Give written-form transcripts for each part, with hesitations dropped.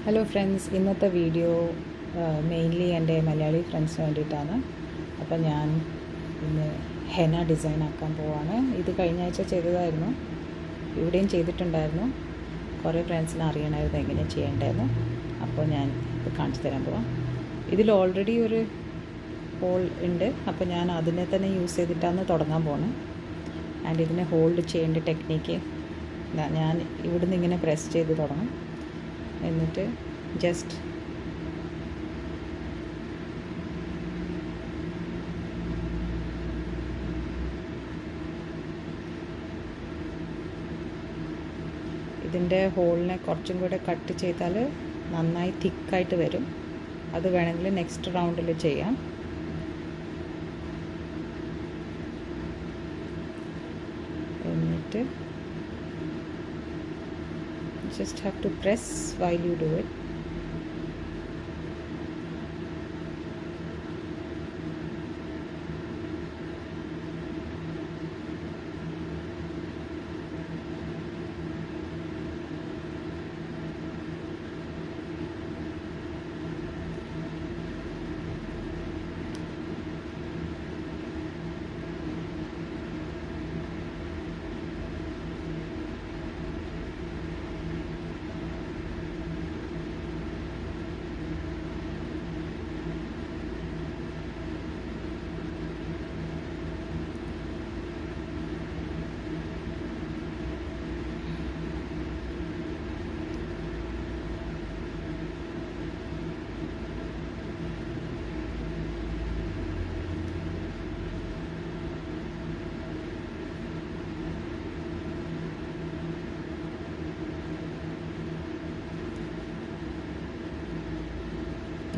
Hello friends, ഇന്നത്തെ video mainly എൻ്റെ മലയാളി ഫ്രണ്ട്സിന് വേണ്ടിയിട്ടാണ്. അപ്പോൾ ഞാൻ ഇന്ന് ഹെന ഡിസൈൻ ആക്കാൻ പോവാണ്. ഇത് കഴിഞ്ഞ ആഴ്ച ചെയ്തതായിരുന്നു, ഇവിടെയും ചെയ്തിട്ടുണ്ടായിരുന്നു. കുറേ ഫ്രണ്ട്സിന് അറിയണമായിരുന്നു എങ്ങനെയാണ് ചെയ്യേണ്ടതെന്ന്. അപ്പോൾ ഞാൻ ഇത് കാണിച്ചു തരാൻ പോവാം. ഇതിൽ ഓൾറെഡി ഒരു ഹോൾ ഉണ്ട്, അപ്പോൾ ഞാൻ അതിനെ തന്നെ യൂസ് ചെയ്തിട്ടാണ് തുടങ്ങാൻ പോകുന്നത്. ആൻഡ് ഇതിനെ ഹോൾഡ് ചെയ്യേണ്ട ടെക്നിക്ക് ഞാൻ ഇവിടുന്ന് ഇങ്ങനെ പ്രസ് ചെയ്ത് തുടങ്ങും. എന്നിട്ട് ജസ്റ്റ് ഇതിൻ്റെ ഹോളിനെ കുറച്ചും കൂടെ കട്ട് ചെയ്താൽ നന്നായി തിക്കായിട്ട് വരും. അത് വേണമെങ്കിൽ നെക്സ്റ്റ് റൗണ്ടിൽ ചെയ്യാം. എന്നിട്ട് just have to press while you do it.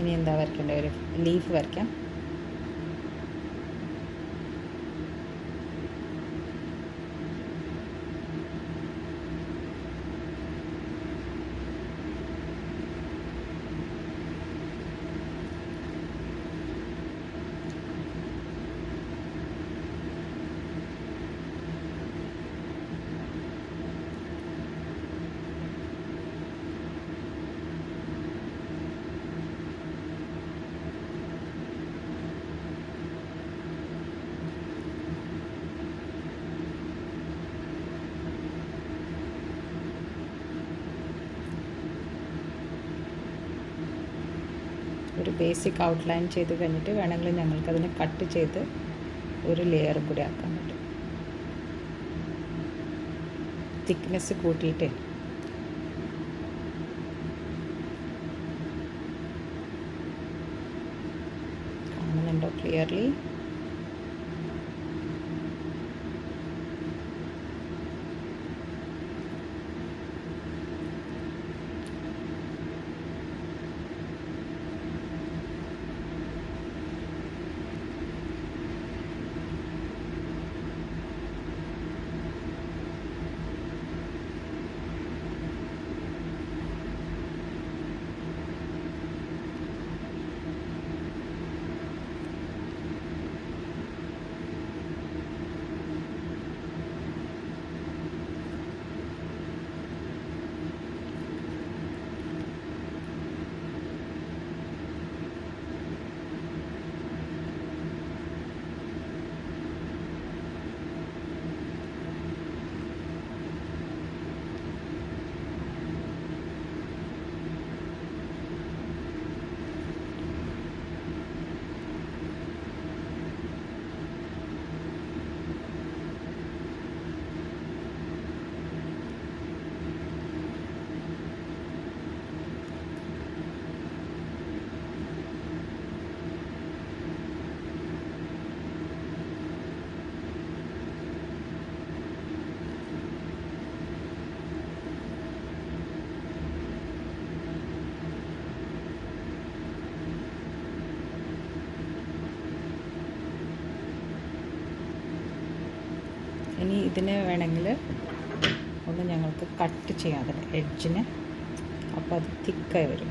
ഇനി എന്താ വരയ്ക്കേണ്ടത്? ഒരു ലീഫ് വരയ്ക്കാം. ഒരു ബേസിക് ഔട്ട്ലൈൻ ചെയ്ത് കഴിഞ്ഞിട്ട് വേണമെങ്കിൽ ഞങ്ങൾക്കതിനെ കട്ട് ചെയ്ത് ഒരു ലെയറും കൂടി ആക്കാൻ പറ്റും. തിക്നെസ് കൂട്ടിയിട്ട് കാണുന്നുണ്ടോ ക്ലിയർലി? ഇനി ഇതിനെ വേണമെങ്കിൽ ഒന്ന് ഞങ്ങൾക്ക് കട്ട് ചെയ്യാം, അതിന് എഡ്ജിന്. അപ്പോൾ അത് തിക്കായി വരും.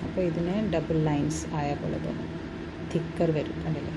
അപ്പോൾ ഇതിന് ഡബിൾ ലൈൻസ് ആയ പോലെ തോന്നും, തിക്കർ വരും. കണ്ടില്ലേ?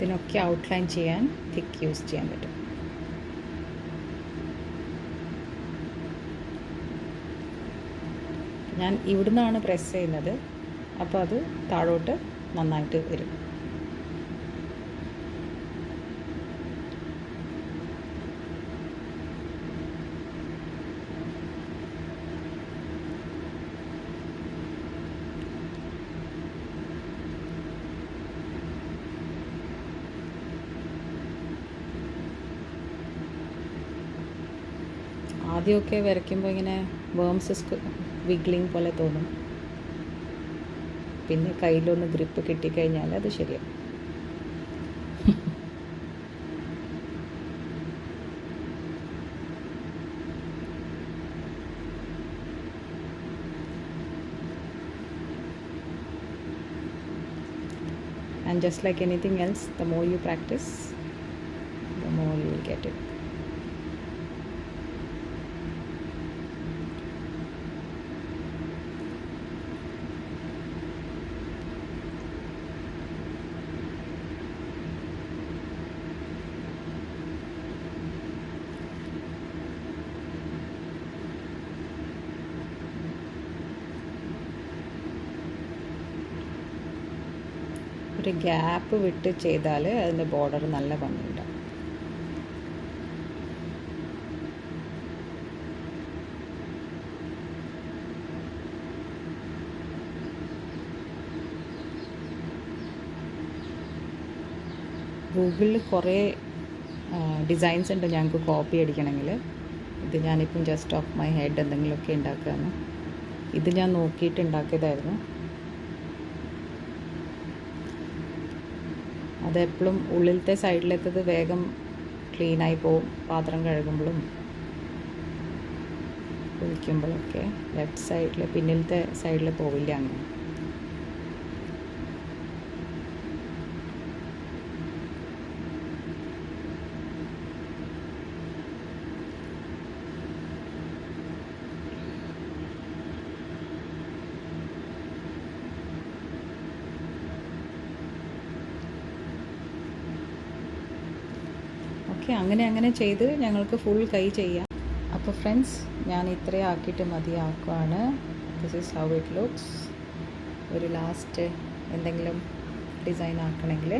ഇതിനൊക്കെ ഔട്ട്ലൈൻ ചെയ്യാൻ തിക്ക് യൂസ് ചെയ്യാൻ പറ്റും. ഞാൻ ഇവിടുന്നാണ് പ്രസ് ചെയ്യുന്നത്, അപ്പോൾ അത് താഴോട്ട് നന്നായിട്ട് വരും. ആദ്യമൊക്കെ വരയ്ക്കുമ്പോൾ ഇങ്ങനെ വേംസ് വിഗ്ലിംഗ് പോലെ തോന്നും. പിന്നെ കയ്യിലൊന്ന് ഗ്രിപ്പ് കിട്ടിക്കഴിഞ്ഞാൽ അത് ശരിയാവും. And just like anything else, the more you practice, the more you will get it. ഒരു ഗ്യാപ്പ് വിട്ട് ചെയ്താൽ അതിൻ്റെ ബോർഡർ നല്ല ഭംഗിയുണ്ടാവും. ഗൂഗിളിൽ കുറേ ഡിസൈൻസ് ഉണ്ട് ഞങ്ങൾക്ക് കോപ്പി അടിക്കണമെങ്കിൽ. ഇത് ഞാനിപ്പം ജസ്റ്റ് ഓഫ് മൈ ഹെഡ് എന്തെങ്കിലുമൊക്കെ ഉണ്ടാക്കുകയാണ്. ഇത് ഞാൻ നോക്കിയിട്ട് ഉണ്ടാക്കിയതായിരുന്നു. അതെപ്പോഴും ഉള്ളിലത്തെ സൈഡിലെത്തത് വേഗം ക്ലീനായി പോവും. പാത്രം കഴുകുമ്പോഴും കുളിക്കുമ്പോഴൊക്കെ ലെഫ്റ്റ് സൈഡിൽ, പിന്നിലത്തെ സൈഡിൽ പോവില്ല അങ്ങനെ. ഓക്കെ, അങ്ങനെ ചെയ്ത് ഞങ്ങൾക്ക് ഫുൾ കൈ ചെയ്യാം. അപ്പോൾ ഫ്രണ്ട്സ്, ഞാൻ ഇത്രയും ആക്കിയിട്ട് മതിയാക്കുവാണ്. This is how it looks. ഒരു ലാസ്റ്റ് എന്തെങ്കിലും ഡിസൈൻ ആക്കണമെങ്കിൽ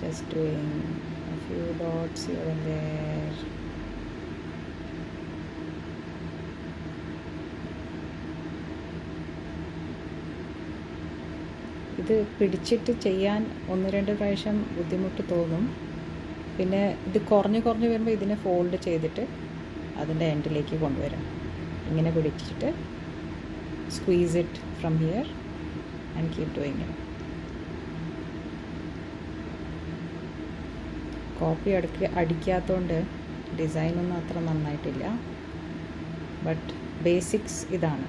just doing a few dots here and there. ഇത് പിടിച്ചിട്ട് ചെയ്യാൻ 1-2 പ്രാവശ്യം ബുദ്ധിമുട്ട് തോന്നും. പിന്നെ ഇത് കുറഞ്ഞ് വരുമ്പോൾ ഇതിനെ ഫോൾഡ് ചെയ്തിട്ട് അതിൻ്റെ എൻഡിലേക്ക് കൊണ്ടുവരാം. ഇങ്ങനെ പിടിച്ചിട്ട് squeeze it from here and keep doing it. Copy അടിക്കാത്തതുകൊണ്ട് ഡിസൈനൊന്നും അത്ര നന്നായിട്ടില്ല. ബട്ട് ബേസിക്സ് ഇതാണ്.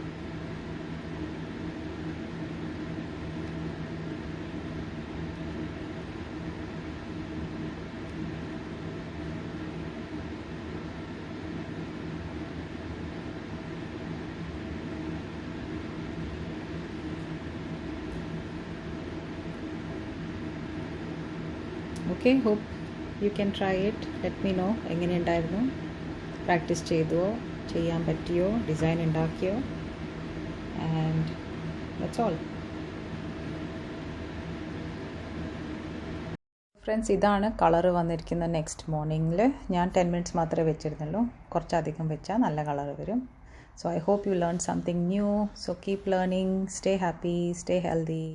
Okay, hope you can try it. Let me know എങ്ങനെ ഉണ്ടായിരുന്നു, പ്രാക്ടീസ് ചെയ്തുവോ, ചെയ്യാൻ പറ്റിയോ, ഡിസൈൻ ഉണ്ടാക്കിയോ. And that's all. ഫ്രണ്ട്സ്, ഇതാണ് കളർ വന്നിരിക്കുന്ന നെക്സ്റ്റ് മോർണിംഗിൽ. ഞാൻ 10 minutes മാത്രമേ വെച്ചിരുന്നുള്ളൂ. കുറച്ചധികം വെച്ചാൽ നല്ല കളർ വരും. So I hope you learned something new. So keep learning, stay happy, stay healthy.